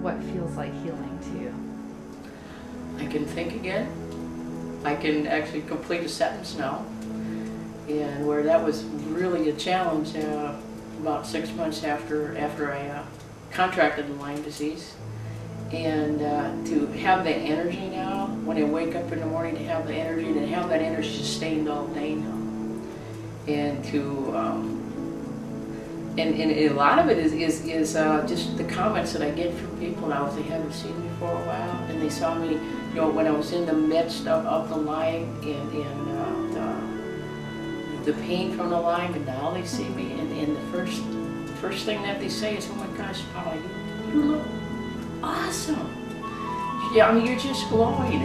what feels like healing to you? I can think again. I can actually complete a sentence now. And where that was really a challenge about 6 months after I contracted the Lyme disease. And to have that energy now, when I wake up in the morning, to have the energy, to have that energy sustained all day now. And to, and a lot of it is just the comments that I get from people now if they haven't seen me for a while, and they saw me, you know, when I was in the midst of the Lyme and the pain from the Lyme, and now they see me, and the first thing that they say is, "Oh my gosh, Paula, you look awesome. Yeah, I mean, you're just glowing,"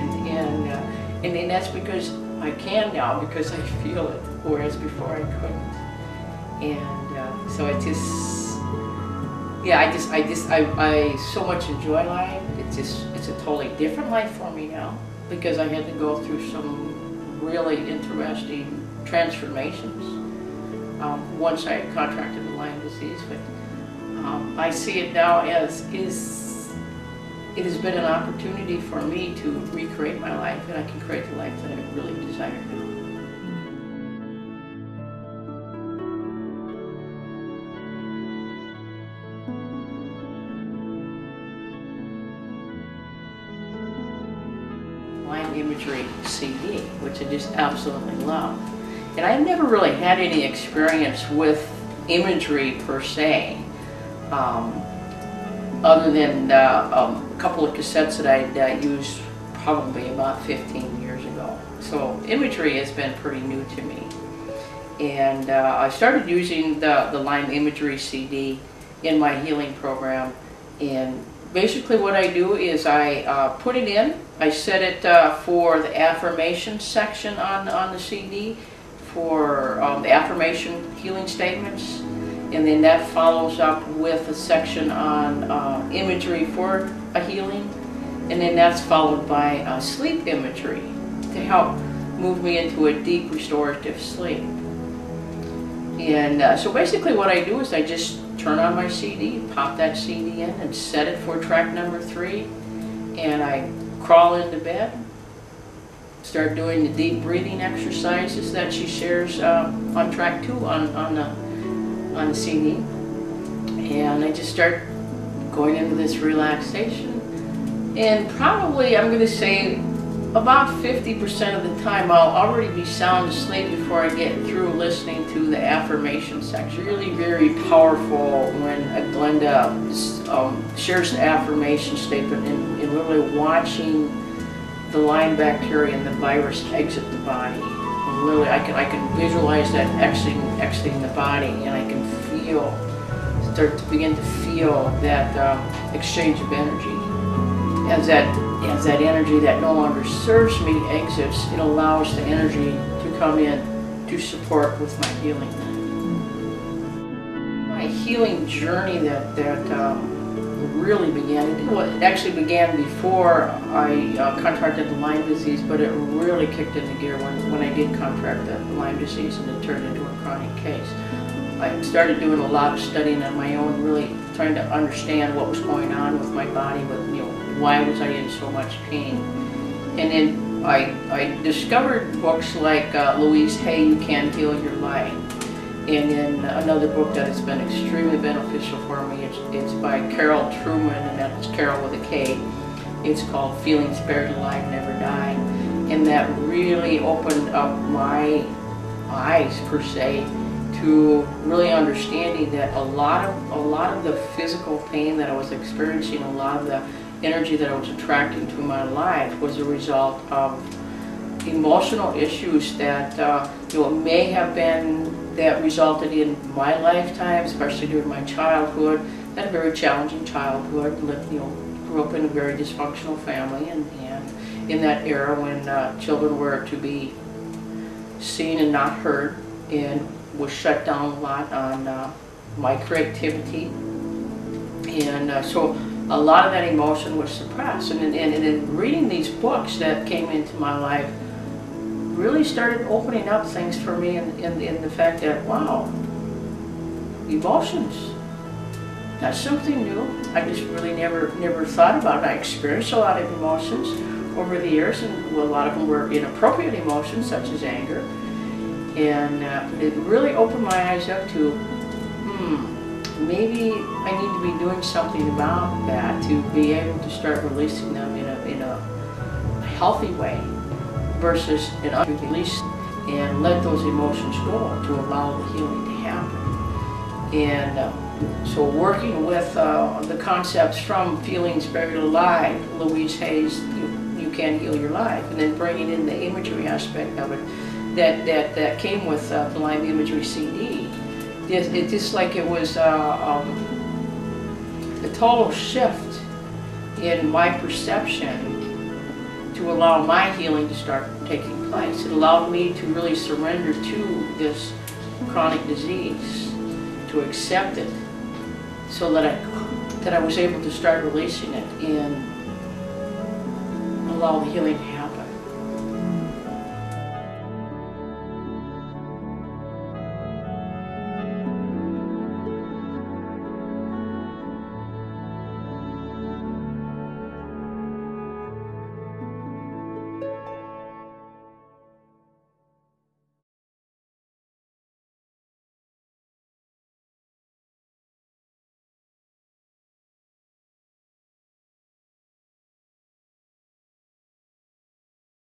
and that's because I can now, because I feel it, whereas before I couldn't. And so it just, yeah, I so much enjoy life. It's a totally different life for me now, because I had to go through some really interesting transformations once I contracted the Lyme disease. But I see it now as it has been an opportunity for me to recreate my life, and I can create the life that I really desire now. Lyme Imagery CD, which I just absolutely love. And I never really had any experience with imagery per se, other than a couple of cassettes that I used probably about 15 years ago. So imagery has been pretty new to me. And I started using the Lyme Imagery CD in my healing program. And basically what I do is I put it in, I set it for the affirmation section on the CD, for the affirmation healing statements, and then that follows up with a section on imagery for a healing, and then that's followed by sleep imagery to help move me into a deep restorative sleep. And so basically what I do is I just turn on my CD, pop that CD in, and set it for track number 3, and I crawl into bed, start doing the deep breathing exercises that she shares on track 2 on the CD, and I just start going into this relaxation. And probably, I'm going to say, about 50% of the time I'll already be sound asleep before I get through listening to the affirmation section. Really very powerful when Glenda shares an affirmation statement and literally watching the Lyme bacteria and the virus exit the body. And literally, I can visualize that exiting the body, and I can start to begin to feel that exchange of energy. As that energy that no longer serves me exits, it allows the energy to come in to support with my healing. My healing journey that really began, it actually began before I contracted the Lyme disease, but it really kicked into gear when I did contract the Lyme disease and it turned into a chronic case. I started doing a lot of studying on my own, really trying to understand what was going on with my body, why was I in so much pain. And then I discovered books like Louise Hay, You Can Heal Your Lyme. And then another book that has been extremely beneficial for me, it's by Carol Truman, and that's Carol with a K. It's called Feeling Spared Alive, Never Die. And that really opened up my eyes, per se, to really understanding that a lot of the physical pain that I was experiencing, a lot of the energy that I was attracting to my life was a result of emotional issues that may have been, that resulted in my lifetime, especially during my childhood. I had a very challenging childhood, grew up in a very dysfunctional family, and in that era when children were to be seen and not heard, and was shut down a lot on my creativity. And so a lot of that emotion was suppressed. And in reading these books that came into my life really started opening up things for me in the fact that, wow, emotions, That's something new. I just really never thought about it. I experienced a lot of emotions over the years, and a lot of them were inappropriate emotions, such as anger. And it really opened my eyes up to, maybe I need to be doing something about that to be able to start releasing them in a healthy way versus an unreleased, and let those emotions go to allow the healing to happen. And so working with the concepts from Feelings Buried Alive, Louise Hay's You Can Heal Your Life, and then bringing in the imagery aspect of it that came with the Lyme Imagery CD. It's just like it was a total shift in my perception to allow my healing to start taking place. It allowed me to really surrender to this chronic disease, to accept it, so that I was able to start releasing it and allow the healing to happen.